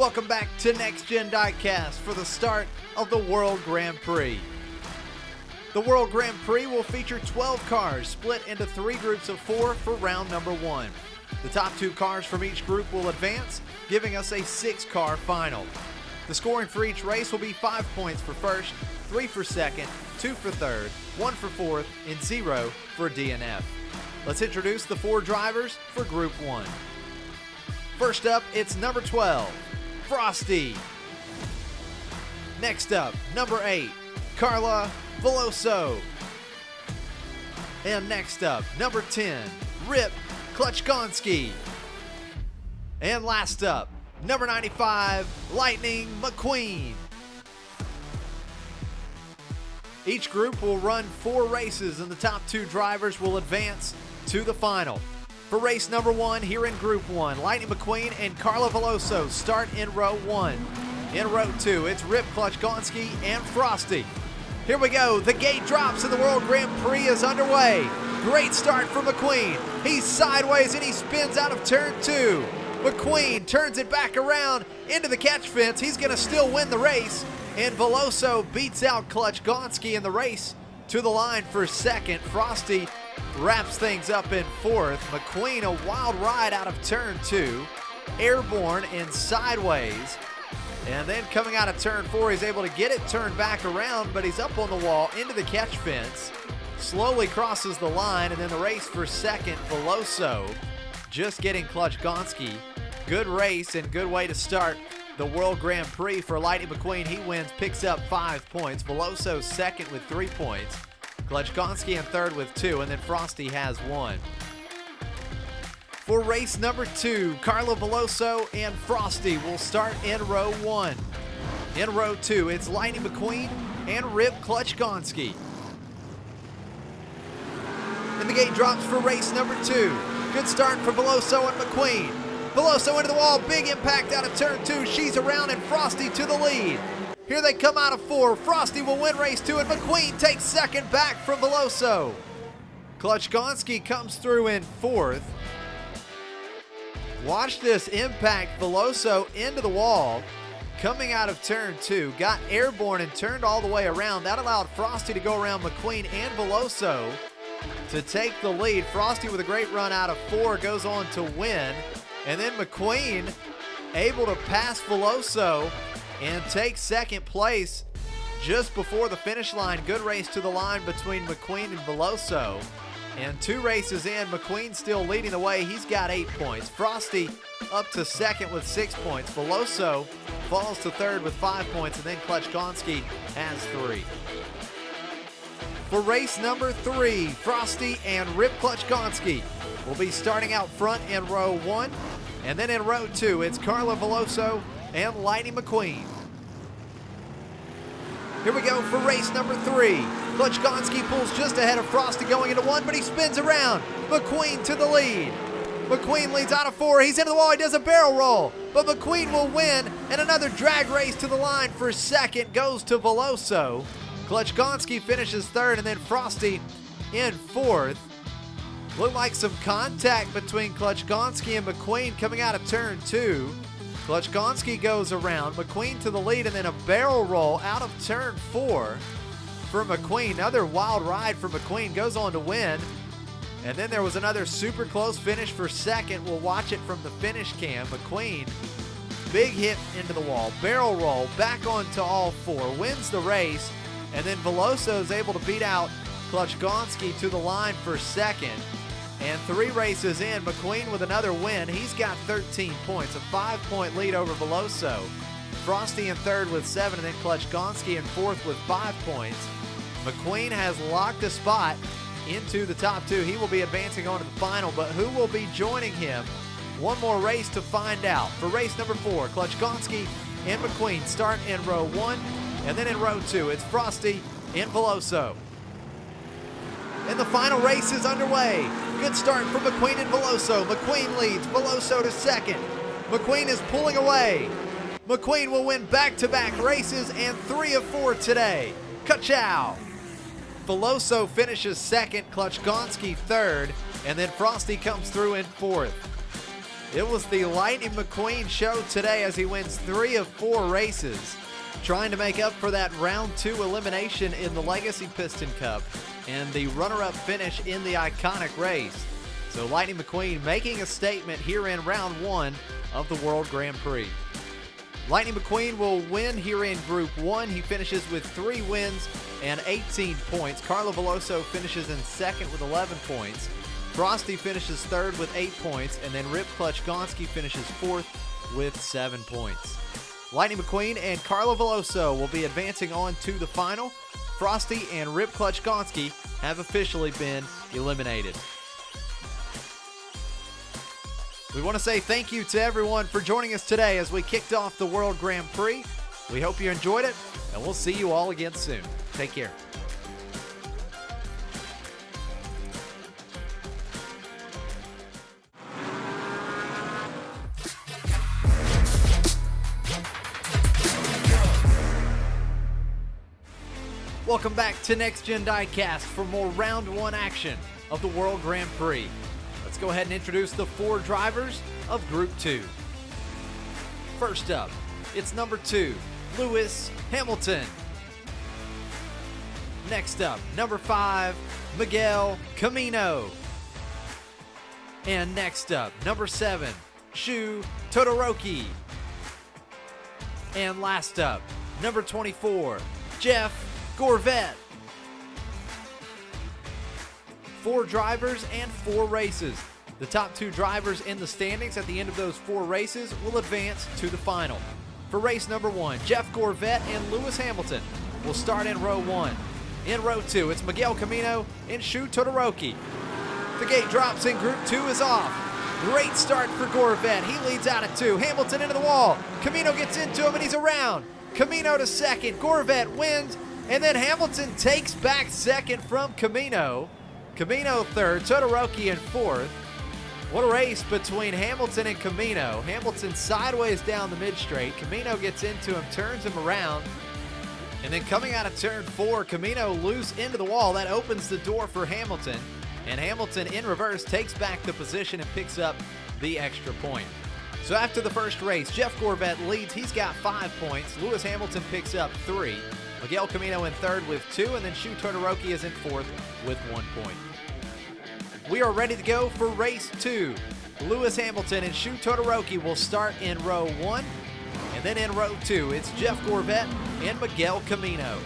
Welcome back to Next Gen Diecast for the start of the World Grand Prix. The World Grand Prix will feature 12 cars split into 3 groups of 4 for round number 1. The top 2 cars from each group will advance, giving us a 6-car final. The scoring for each race will be 5 points for first, 3 for second, 2 for third, 1 for fourth, and 0 for DNF. Let's introduce the 4 drivers for Group 1. First up, it's number 12, Frosty. Next up, number 8, Carla Veloso. And next up, number 10, Rip Klutchkonski. And last up, number 95, Lightning McQueen. Each group will run 4 races and the top 2 drivers will advance to the final. For race number 1 here in Group 1, Lightning McQueen and Carla Veloso start in row 1. In row 2, it's Rip Klutchkonski and Frosty. Here we go, the gate drops and the World Grand Prix is underway. Great start for McQueen. He's sideways and he spins out of turn 2. McQueen turns it back around into the catch fence. He's gonna still win the race. And Veloso beats out Klutchkonski in the race to the line for second. Frosty wraps things up in fourth. McQueen, a wild ride out of turn 2, airborne and sideways. And then coming out of turn 4, he's able to get it turned back around, but he's up on the wall into the catch fence. Slowly crosses the line, and then the race for second, Veloso just getting Klutchkonski. Good race and good way to start the World Grand Prix for Lightning McQueen. He wins, picks up 5 points. Veloso second with 3 points. Klutchkonski in third with 2, and then Frosty has 1. For race number 2, Carla Veloso and Frosty will start in row 1. In row 2, it's Lightning McQueen and Rip Klutchkonski. And the gate drops for race number 2. Good start for Veloso and McQueen. Veloso into the wall, big impact out of turn 2. She's around and Frosty to the lead. Here they come out of 4. Frosty will win race 2 and McQueen takes second back from Veloso. Klutchkonski comes through in 4th. Watch this impact Veloso into the wall. Coming out of turn 2, got airborne and turned all the way around. That allowed Frosty to go around McQueen and Veloso to take the lead. Frosty with a great run out of 4 goes on to win. And then McQueen able to pass Veloso and take second place just before the finish line. Good race to the line between McQueen and Veloso. And 2 races in, McQueen still leading the way. He's got 8 points. Frosty up to second with 6 points. Veloso falls to third with 5 points, and then Klutchkonski has 3. For race number 3, Frosty and Rip Klutchkonski will be starting out front in row 1. And then in row 2, it's Carla Veloso and Lightning McQueen. Here we go for race number 3. Klutchkonski pulls just ahead of Frosty going into 1, but he spins around. McQueen to the lead. McQueen leads out of 4. He's into the wall. He does a barrel roll, but McQueen will win. And another drag race to the line for second goes to Veloso. Klutchkonski finishes third, and then Frosty in 4th. Looked like some contact between Klutchkonski and McQueen coming out of turn 2. Klutchkonski goes around, McQueen to the lead, and then a barrel roll out of turn 4 for McQueen. Another wild ride for McQueen, goes on to win. And then there was another super close finish for second. We'll watch it from the finish cam. McQueen, big hit into the wall, barrel roll, back onto all 4, wins the race. And then Veloso is able to beat out Klutchkonski to the line for second. And 3 races in, McQueen with another win. He's got 13 points, a 5-point lead over Veloso. Frosty in third with 7, and then Klutchkonski in 4th with 5 points. McQueen has locked a spot into the top 2. He will be advancing on to the final, but who will be joining him? One more race to find out. For race number 4, Klutchkonski and McQueen start in row 1, and then in row 2, it's Frosty and Veloso. And the final race is underway. Good start for McQueen and Veloso. McQueen leads, Veloso to second. McQueen is pulling away. McQueen will win back-to-back races and 3 of 4 today. Ka-chow! Veloso finishes second, Klutchkonski third, and then Frosty comes through in 4th. It was the Lightning McQueen show today as he wins 3 of 4 races, trying to make up for that round 2 elimination in the Legacy Piston Cup and the runner-up finish in the iconic race. So Lightning McQueen making a statement here in round 1 of the World Grand Prix. Lightning McQueen will win here in Group 1. He finishes with 3 wins and 18 points. Carlo Veloso finishes in second with 11 points. Frosty finishes third with 8 points, and then Rip Clutch Gonski finishes fourth with 7 points. Lightning McQueen and Carlo Veloso will be advancing on to the final. Frosty and Rip Clutch Gonski have officially been eliminated. We want to say thank you to everyone for joining us today as we kicked off the World Grand Prix. We hope you enjoyed it, and we'll see you all again soon. Take care. Welcome back to Next Gen Diecast for more round 1 action of the World Grand Prix. Let's go ahead and introduce the 4 drivers of Group 2. First up, it's number 2, Lewis Hamilton. Next up, number 5, Miguel Camino. And next up, number 7, Shu Todoroki. And last up, number 24, Jeff Gorvette. 4 drivers and 4 races. The top 2 drivers in the standings at the end of those 4 races will advance to the final. For race number 1, Jeff Gorvette and Lewis Hamilton will start in row 1. In row 2, it's Miguel Camino and Shu Todoroki. The gate drops and Group 2 is off. Great start for Gorvette. He leads out at 2. Hamilton into the wall. Camino gets into him and he's around. Camino to second. Gorvette wins. And then Hamilton takes back second from Camino. Camino third, Todoroki in fourth. What a race between Hamilton and Camino. Hamilton sideways down the mid-straight. Camino gets into him, turns him around. And then coming out of turn 4, Camino loose into the wall. That opens the door for Hamilton. And Hamilton in reverse takes back the position and picks up the extra point. So after the first race, Jeff Gorvette leads. He's got 5 points. Lewis Hamilton picks up 3. Miguel Camino in third with 2, and then Shu Todoroki is in fourth with 1 point. We are ready to go for race 2. Lewis Hamilton and Shu Todoroki will start in row 1, and then in row 2, it's Jeff Gorvette and Miguel Camino.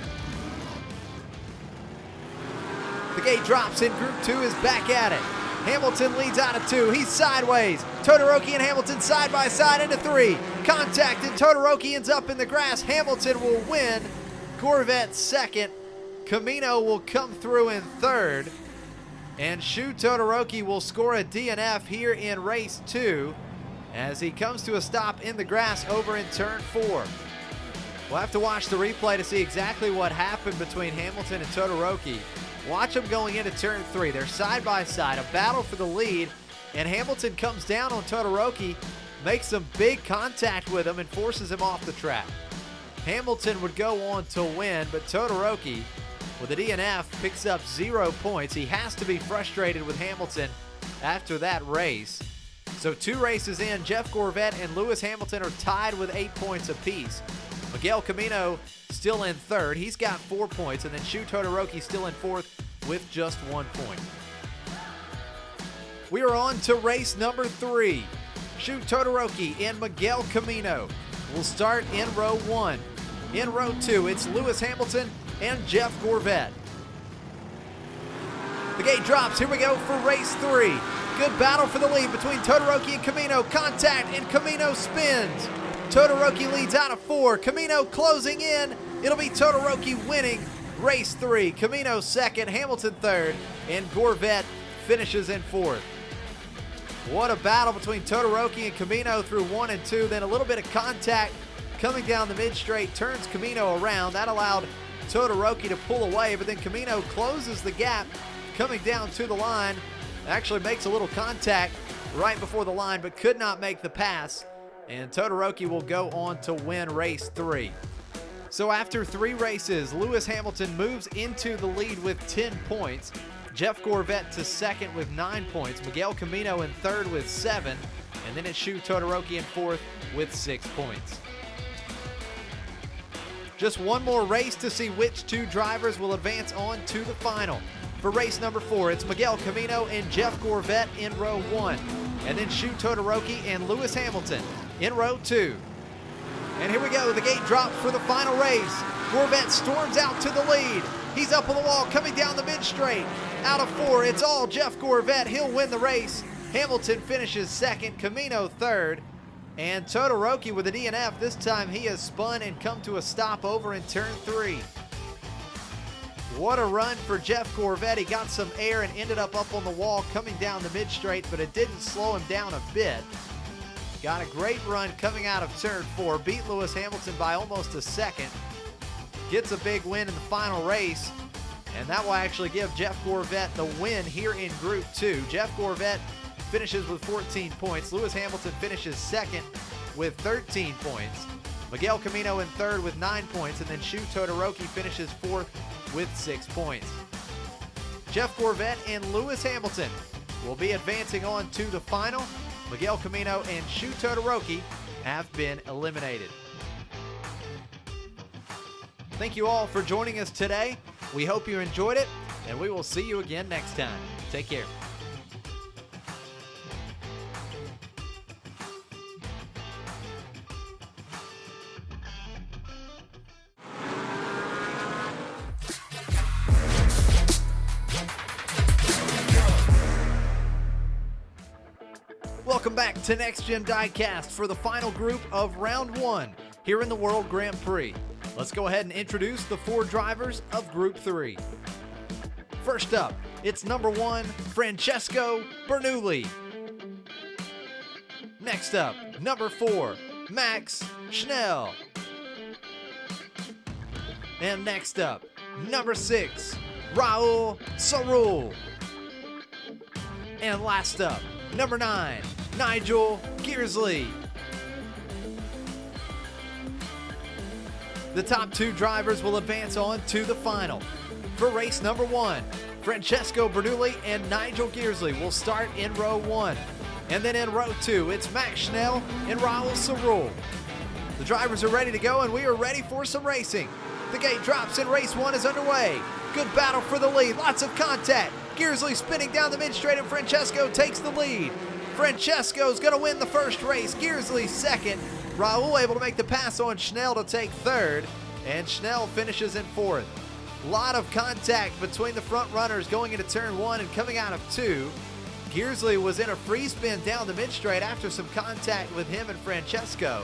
The gate drops and Group 2 is back at it. Hamilton leads out of 2. He's sideways. Todoroki and Hamilton side by side into 3. Contact and Todoroki ends up in the grass. Hamilton will win. Gorvette second. Camino will come through in third. And Shu Todoroki will score a DNF here in race 2 as he comes to a stop in the grass over in turn 4. We'll have to watch the replay to see exactly what happened between Hamilton and Todoroki. Watch them going into turn 3. They're side by side, a battle for the lead, and Hamilton comes down on Todoroki, makes some big contact with him and forces him off the track. Hamilton would go on to win, but Todoroki, with a DNF, picks up 0 points. He has to be frustrated with Hamilton after that race. So 2 races in, Jeff Gorvette and Lewis Hamilton are tied with 8 points apiece. Miguel Camino still in third. He's got 4 points, and then Shu Todoroki still in fourth with just 1 point. We are on to race number 3. Shu Todoroki and Miguel Camino will start in row 1. In row 2, it's Lewis Hamilton and Jeff Gorvette. The gate drops. Here we go for race 3. Good battle for the lead between Todoroki and Camino. Contact, and Camino spins. Todoroki leads out of 4. Camino closing in. It'll be Todoroki winning race 3. Camino second, Hamilton third, and Gorvette finishes in fourth. What a battle between Todoroki and Camino through 1 and 2. Then a little bit of contact coming down the mid-straight, turns Camino around. That allowed Todoroki to pull away, but then Camino closes the gap coming down to the line. Actually makes a little contact right before the line, but could not make the pass. And Todoroki will go on to win race 3. So after 3 races, Lewis Hamilton moves into the lead with 10 points. Jeff Gorvette to second with 9 points. Miguel Camino in third with 7. And then it's Shu Todoroki in fourth with 6 points. Just one more race to see which two drivers will advance on to the final. For race number 4, it's Miguel Camino and Jeff Gorvette in row 1. And then Shu Todoroki and Lewis Hamilton in row 2. And here we go, the gate drops for the final race. Gorvette storms out to the lead. He's up on the wall, coming down the mid-straight. Out of 4, it's all Jeff Gorvette. He'll win the race. Hamilton finishes second, Camino third. And Todoroki with a DNF. This time he has spun and come to a stop over in turn 3. What a run for Jeff Gorvette. He got some air and ended up on the wall coming down the mid-straight, but it didn't slow him down a bit. Got a great run coming out of turn 4. Beat Lewis Hamilton by almost a second. Gets a big win in the final race. And that will actually give Jeff Gorvette the win here in Group 2. Jeff Gorvette finishes with 14 points. Lewis Hamilton finishes second with 13 points. Miguel Camino in third with 9 points. And then Shu Todoroki finishes fourth with 6 points. Jeff Gorvette and Lewis Hamilton will be advancing on to the final. Miguel Camino and Shu Todoroki have been eliminated. Thank you all for joining us today. We hope you enjoyed it, and we will see you again next time. Take care. Welcome back to Next Gen Diecast for the final group of round 1 here in the World Grand Prix. Let's go ahead and introduce the 4 drivers of Group 3. First up, it's number 1, Francesco Bernoulli. Next up, number 4, Max Schnell. And next up, number 6, Raul Sarul. And last up, number 9, Nigel Gearsley. The top 2 drivers will advance on to the final. For race number 1, Francesco Bernoulli and Nigel Gearsley will start in row 1. And then in row 2, it's Max Schnell and Raul Sarul. The drivers are ready to go, and we are ready for some racing. The gate drops and race 1 is underway. Good battle for the lead, lots of contact. Gearsley spinning down the mid-straight and Francesco takes the lead. Francesco's going to win the first race, Gearsley second. Raul able to make the pass on Schnell to take third, and Schnell finishes in fourth. A lot of contact between the front runners going into turn 1 and coming out of 2. Gearsley was in a free spin down the mid-straight after some contact with him and Francesco.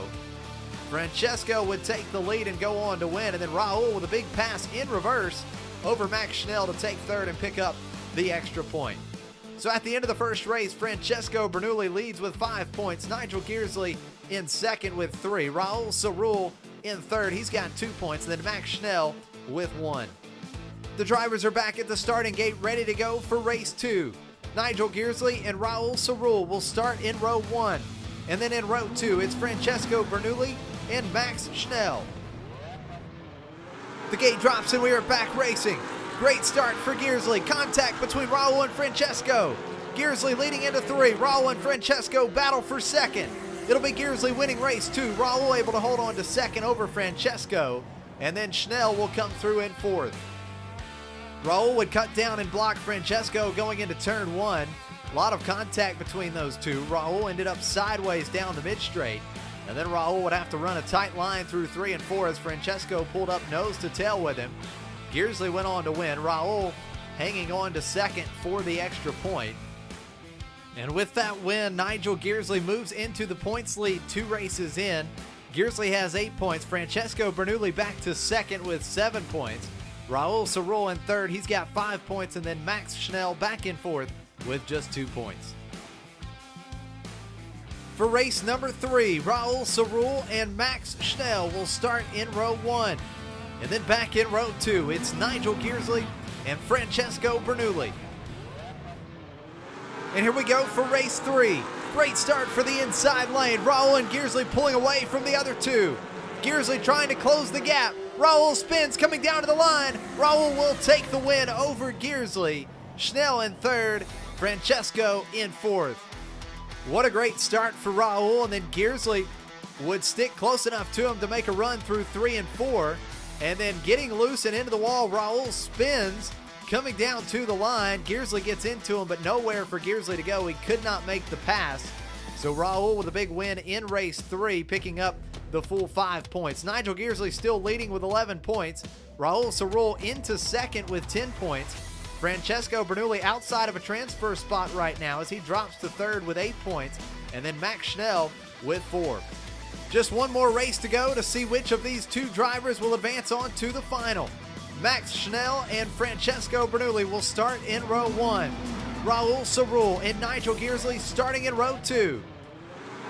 Francesco would take the lead and go on to win, and then Raul with a big pass in reverse over Max Schnell to take third and pick up the extra point. So at the end of the first race, Francesco Bernoulli leads with 5 points. Nigel Gearsley in second with 3. Raul Sarul in third. He's got 2 points. And then Max Schnell with 1. The drivers are back at the starting gate ready to go for race 2. Nigel Gearsley and Raul Sarul will start in row 1. And then in row 2, it's Francesco Bernoulli and Max Schnell. The gate drops and we are back racing. Great start for Gearsley. Contact between Raul and Francesco. Gearsley leading into 3. Raul and Francesco battle for second. It'll be Gearsley winning race 2. Raul able to hold on to second over Francesco. And then Schnell will come through in fourth. Raul would cut down and block Francesco going into turn 1. A lot of contact between those two. Raul ended up sideways down the mid-straight. And then Raul would have to run a tight line through 3 and 4 as Francesco pulled up nose to tail with him. Gearsley went on to win. Raul hanging on to second for the extra point. And with that win, Nigel Gearsley moves into the points lead 2 races in. Gearsley has 8 points. Francesco Bernoulli back to second with 7 points. Raul Sarul in third. He's got 5 points. And then Max Schnell back in fourth with just 2 points. For race number 3, Raul Sarul and Max Schnell will start in row 1. And then back in row 2, it's Nigel Gearsley and Francesco Bernoulli. And here we go for race 3. Great start for the inside lane. Raul and Gearsley pulling away from the other two. Gearsley trying to close the gap. Raul spins coming down to the line. Raul will take the win over Gearsley. Schnell in third, Francesco in fourth. What a great start for Raul, and then Gearsley would stick close enough to him to make a run through 3 and 4, and then getting loose and into the wall, Raul spins, coming down to the line. Gearsley gets into him, but nowhere for Gearsley to go. He could not make the pass. So Raul with a big win in race 3, picking up the full 5 points. Nigel Gearsley still leading with 11 points. Raul Cerul into second with 10 points. Francesco Bernoulli outside of a transfer spot right now as he drops to third with 8 points. And then Max Schnell with 4. Just one more race to go to see which of these two drivers will advance on to the final. Max Schnell and Francesco Bernoulli will start in row 1. Raul Cerul and Nigel Gearsley starting in row 2.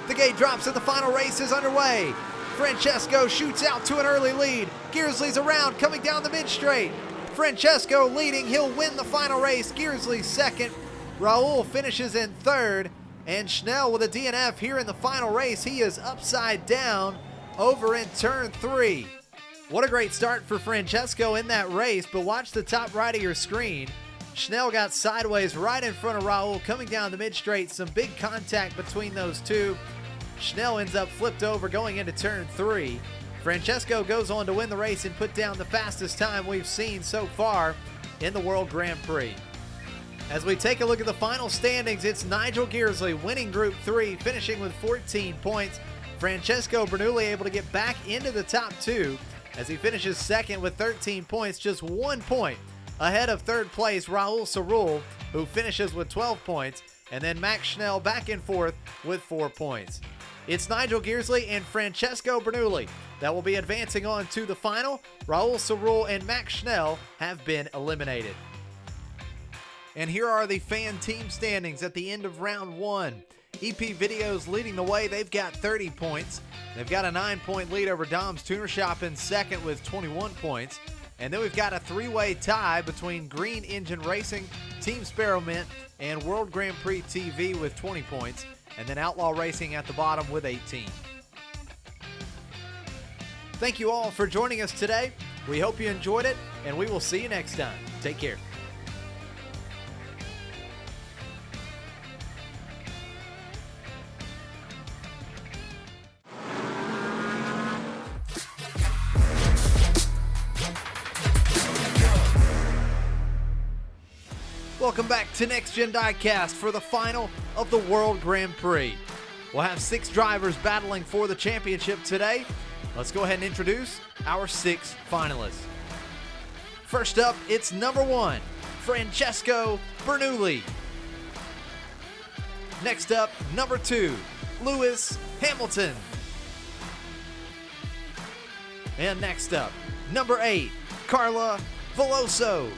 The gate drops and the final race is underway. Francesco shoots out to an early lead. Gearsley's around, coming down the mid-straight. Francesco leading, he'll win the final race. Gearsley second. Raul finishes in third. And Schnell with a DNF here in the final race. He is upside down over in turn 3. What a great start for Francesco in that race, but watch the top right of your screen. Schnell got sideways right in front of Raul coming down the mid-straight. Some big contact between those two. Schnell ends up flipped over going into turn 3. Francesco goes on to win the race and put down the fastest time we've seen so far in the World Grand Prix. As we take a look at the final standings, it's Nigel Gearsley winning Group 3, finishing with 14 points. Francesco Bernoulli able to get back into the top 2 as he finishes second with 13 points, just 1 point ahead of third place Raul Cerul, who finishes with 12 points, and then Max Schnell back in fourth with 4 points. It's Nigel Gearsley and Francesco Bernoulli that will be advancing on to the final. Raul Cerul and Max Schnell have been eliminated. And here are the fan team standings at the end of round 1. EP Videos leading the way. They've got 30 points. They've got a 9-point lead over Dom's Tuner Shop in second with 21 points. And then we've got a 3-way tie between Green Engine Racing, Team Sparrow Mint, and World Grand Prix TV with 20 points. And then Outlaw Racing at the bottom with 18. Thank you all for joining us today. We hope you enjoyed it, and we will see you next time. Take care. Welcome back to Next Gen Diecast for the final of the World Grand Prix. We'll have 6 drivers battling for the championship today. Let's go ahead and introduce our 6 finalists. First up, it's number 1, Francesco Bernoulli. Next up, number 2, Lewis Hamilton. And next up, number 8, Carla Veloso.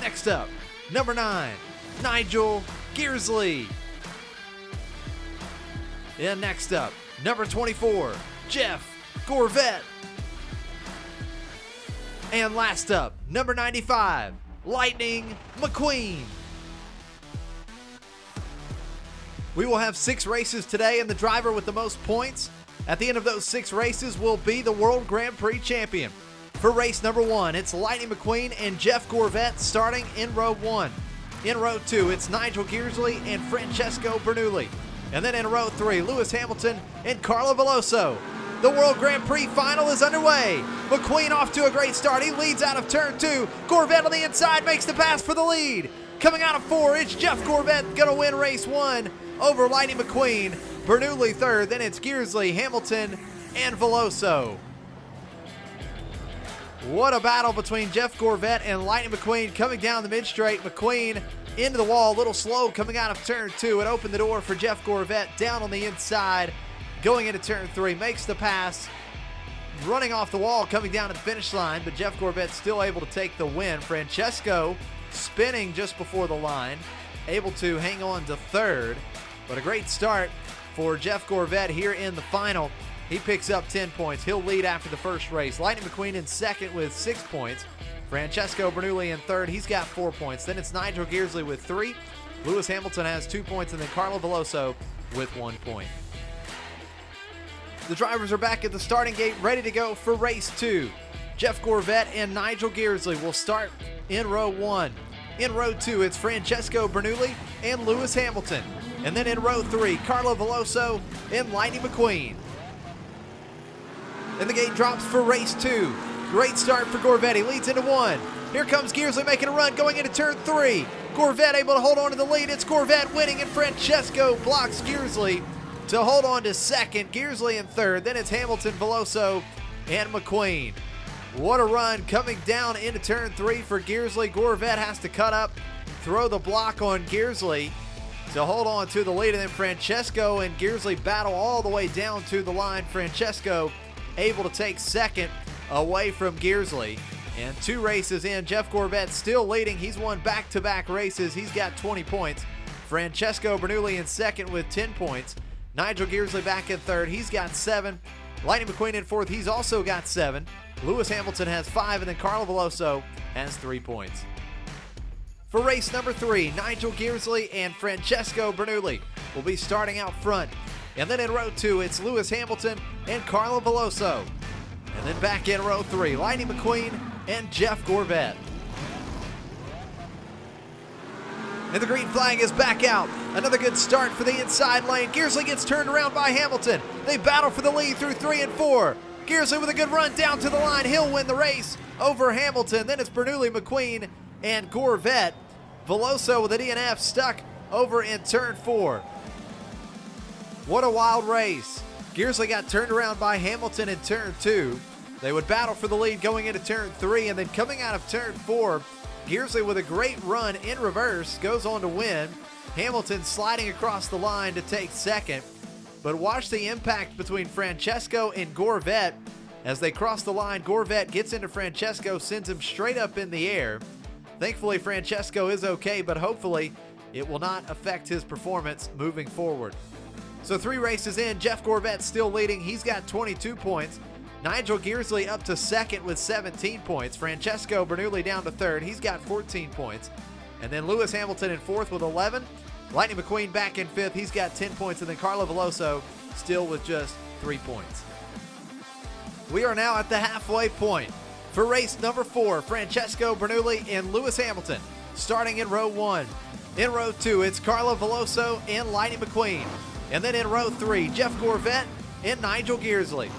Next up, number 9, Nigel Gearsley. And next up, number 24, Jeff Gorvette. And last up, number 95, Lightning McQueen. We will have 6 races today, and the driver with the most points at the end of those 6 races will be the World Grand Prix champion. For race number 1, it's Lightning McQueen and Jeff Gorvette starting in row 1. In row 2, it's Nigel Gearsley and Francesco Bernoulli. And then in row 3, Lewis Hamilton and Carlo Veloso. The World Grand Prix final is underway. McQueen off to a great start. He leads out of turn 2. Gorvette on the inside makes the pass for the lead. Coming out of 4, it's Jeff Gorvette going to win race 1 over Lightning McQueen. Bernoulli third, then it's Gearsley, Hamilton, and Veloso. What a battle between Jeff Gorvette and Lightning McQueen coming down the mid-straight. McQueen into the wall, a little slow coming out of turn 2. It opened the door for Jeff Gorvette down on the inside. Going into turn 3, makes the pass. Running off the wall, coming down to the finish line, but Jeff Gorvette still able to take the win. Francesco spinning just before the line, able to hang on to third. But a great start for Jeff Gorvette here in the final. He picks up 10 points. He'll lead after the first race. Lightning McQueen in second with 6 points. Francesco Bernoulli in third. He's got 4 points. Then it's Nigel Gearsley with 3. Lewis Hamilton has 2 points. And then Carlo Veloso with 1 point. The drivers are back at the starting gate ready to go for race 2. Jeff Gorvette and Nigel Gearsley will start in row 1. In row 2, it's Francesco Bernoulli and Lewis Hamilton. And then in row 3, Carlo Veloso and Lightning McQueen. And the gate drops for race 2. Great start for Gorvetti, leads into 1. Here comes Gearsley making a run, going into turn 3. Gorvet able to hold on to the lead. It's Gorvet winning, and Francesco blocks Gearsley to hold on to second. Gearsley in third. Then it's Hamilton, Veloso, and McQueen. What a run coming down into turn 3 for Gearsley. Gorvet has to cut up, throw the block on Gearsley to hold on to the lead, and then Francesco and Gearsley battle all the way down to the line. Francesco able to take second away from Gearsley. And 2 races in, Jeff Gorvet still leading. He's won back-to-back races. He's got 20 points. Francesco Bernoulli in second with 10 points. Nigel Gearsley back in third. He's got 7. Lightning McQueen in fourth. He's also got 7. Lewis Hamilton has 5, and then Carlo Veloso has 3 points. For race number 3, Nigel Gearsley and Francesco Bernoulli will be starting out front. And then in row 2, it's Lewis Hamilton and Carlo Veloso. And then back in row 3, Lightning McQueen and Jeff Gorvet. And the green flag is back out. Another good start for the inside lane. Gearsley gets turned around by Hamilton. They battle for the lead through 3 and 4. Gearsley with a good run down to the line. He'll win the race over Hamilton. Then it's Bernoulli, McQueen, and Gorvet. Veloso with a DNF stuck over in turn 4. What a wild race. Gearsley got turned around by Hamilton in turn 2. They would battle for the lead going into turn 3, and then coming out of turn 4, Gearsley with a great run in reverse goes on to win. Hamilton sliding across the line to take second. But watch the impact between Francesco and Gorvet. As they cross the line, Gorvet gets into Francesco, sends him straight up in the air. Thankfully, Francesco is okay, but hopefully it will not affect his performance moving forward. So 3 races in, Jeff Gorvet still leading. He's got 22 points. Nigel Gearsley up to second with 17 points. Francesco Bernoulli down to third. He's got 14 points. And then Lewis Hamilton in fourth with 11. Lightning McQueen back in fifth. He's got 10 points. And then Carlo Veloso still with just 3 points. We are now at the halfway point for race number 4. Francesco Bernoulli and Lewis Hamilton starting in row 1. In row 2, it's Carlo Veloso and Lightning McQueen. And then in row 3, Jeff Gorvet and Nigel Gearsley.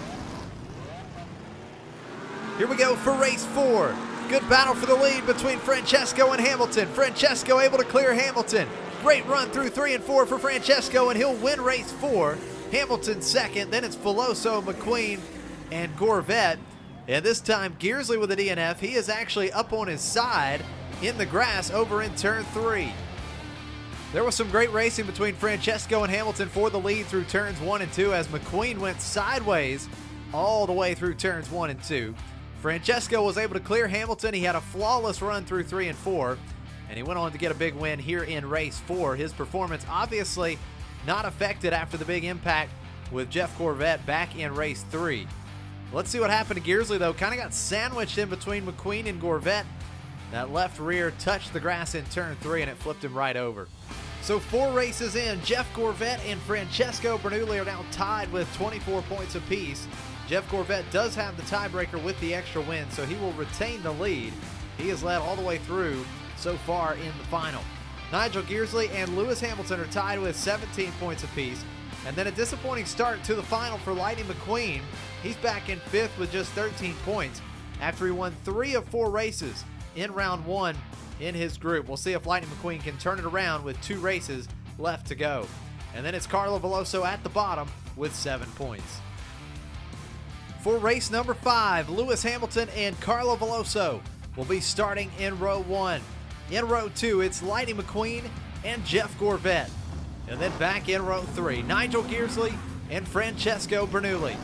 Here we go for race 4. Good battle for the lead between Francesco and Hamilton. Francesco able to clear Hamilton. Great run through 3 and 4 for Francesco, and he'll win race 4. Hamilton second, then it's Veloso, McQueen, and Gorvet. And this time, Gearsley with a DNF. He is actually up on his side in the grass over in turn 3. There was some great racing between Francesco and Hamilton for the lead through turns 1 and 2 as McQueen went sideways all the way through turns 1 and 2. Francesco was able to clear Hamilton. He had a flawless run through 3 and 4, and he went on to get a big win here in race 4. His performance obviously not affected after the big impact with Jeff Gorvet back in race 3. Let's see what happened to Gearsley, though. Kind of got sandwiched in between McQueen and Gorvet. That left rear touched the grass in turn 3, and it flipped him right over. So 4 races in, Jeff Gorvet and Francesco Bernoulli are now tied with 24 points apiece. Jeff Gorvet does have the tiebreaker with the extra win, so he will retain the lead. He has led all the way through so far in the final. Nigel Gearsley and Lewis Hamilton are tied with 17 points apiece. And then a disappointing start to the final for Lightning McQueen. He's back in 5th with just 13 points after he won 3 of 4 races in round 1 in his group. We'll see if Lightning McQueen can turn it around with 2 races left to go. And then it's Carlo Veloso at the bottom with 7 points. For race number 5, Lewis Hamilton and Carlo Veloso will be starting in row 1. In row 2, it's Lightning McQueen and Jeff Gorvet. And then back in row 3, Nigel Gearsley and Francesco Bernoulli.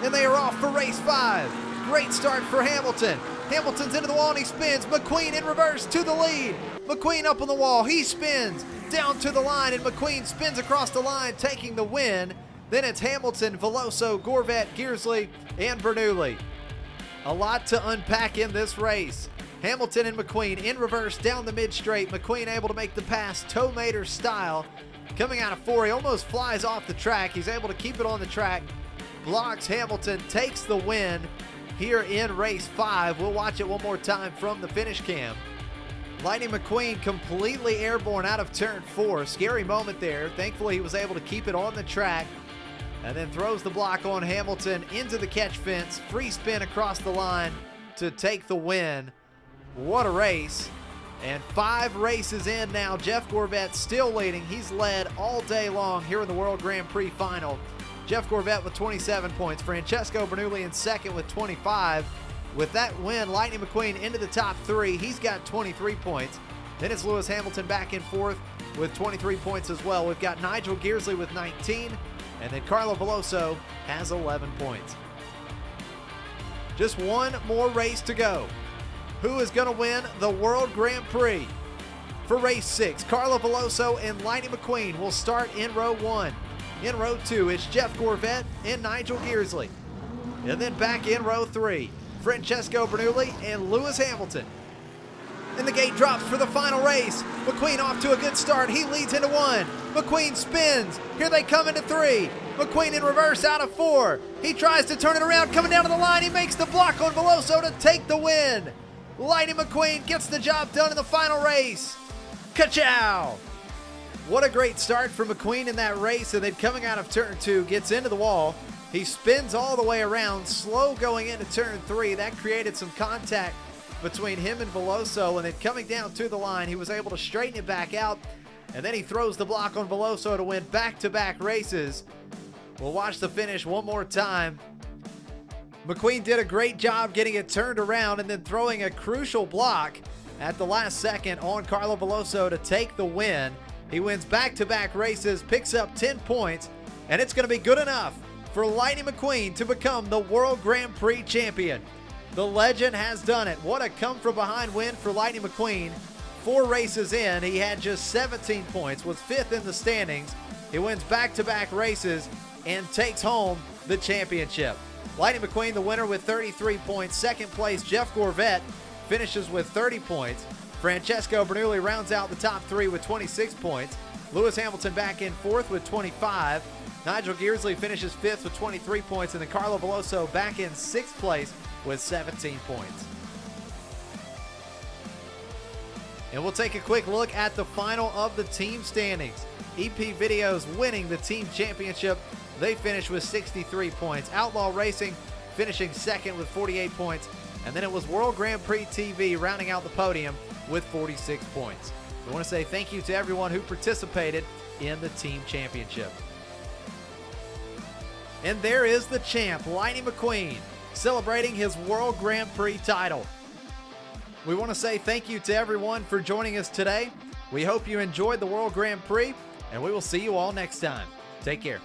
And they are off for race 5. Great start for Hamilton. Hamilton's into the wall and he spins. McQueen in reverse to the lead. McQueen up on the wall. He spins down to the line, and McQueen spins across the line, taking the win. Then it's Hamilton, Veloso, Gorvet, Gearsley, and Bernoulli. A lot to unpack in this race. Hamilton and McQueen in reverse down the mid-straight. McQueen able to make the pass, Toe Mater style. Coming out of 4, he almost flies off the track. He's able to keep it on the track. Blocks Hamilton, takes the win. here in race 5. We'll watch it one more time from the finish cam. Lightning McQueen completely airborne out of turn 4. Scary moment there. Thankfully, he was able to keep it on the track and then throws the block on Hamilton into the catch fence. Free spin across the line to take the win. What a race. And 5 races in now. Jeff Gorvet still leading. He's led all day long here in the World Grand Prix final. Jeff Gorvet with 27 points. Francesco Bernoulli in second with 25. With that win, Lightning McQueen into the top 3. He's got 23 points. Then it's Lewis Hamilton back in 4th with 23 points as well. We've got Nigel Gearsley with 19. And then Carlo Veloso has 11 points. Just one more race to go. Who is going to win the World Grand Prix? For race 6, Carlo Veloso and Lightning McQueen will start in row 1. In row 2, it's Jeff Gorvet and Nigel Gearsley. And then back in row 3, Francesco Bernoulli and Lewis Hamilton. And the gate drops for the final race. McQueen off to a good start. He leads into 1. McQueen spins. Here they come into 3. McQueen in reverse out of 4. He tries to turn it around, coming down to the line. He makes the block on Veloso to take the win. Lightning McQueen gets the job done in the final race. Ka-chow! What a great start for McQueen in that race, and then coming out of turn 2, gets into the wall. He spins all the way around, slow going into turn 3. That created some contact between him and Veloso, and then coming down to the line, he was able to straighten it back out, and then he throws the block on Veloso to win back-to-back races. We'll watch the finish one more time. McQueen did a great job getting it turned around and then throwing a crucial block at the last second on Carlo Veloso to take the win. He wins back-to-back races, picks up 10 points, and it's going to be good enough for Lightning McQueen to become the World Grand Prix champion. The legend has done it. What a come-from-behind win for Lightning McQueen. 4 races in, he had just 17 points, was 5th in the standings. He wins back-to-back races and takes home the championship. Lightning McQueen, the winner with 33 points. Second place, Jeff Gorvet, finishes with 30 points. Francesco Bernoulli rounds out the top 3 with 26 points. Lewis Hamilton back in 4th with 25. Nigel Gearsley finishes 5th with 23 points. And then Carlo Veloso back in 6th place with 17 points. And we'll take a quick look at the final of the team standings. EP Videos winning the team championship. They finished with 63 points. Outlaw Racing finishing 2nd with 48 points. And then it was World Grand Prix TV rounding out the podium with 46 points. We want to say thank you to everyone who participated in the team championship. And there is the champ, Lightning McQueen, celebrating his World Grand Prix title. We want to say thank you to everyone for joining us today. We hope you enjoyed the World Grand Prix, and we will see you all next time. Take care.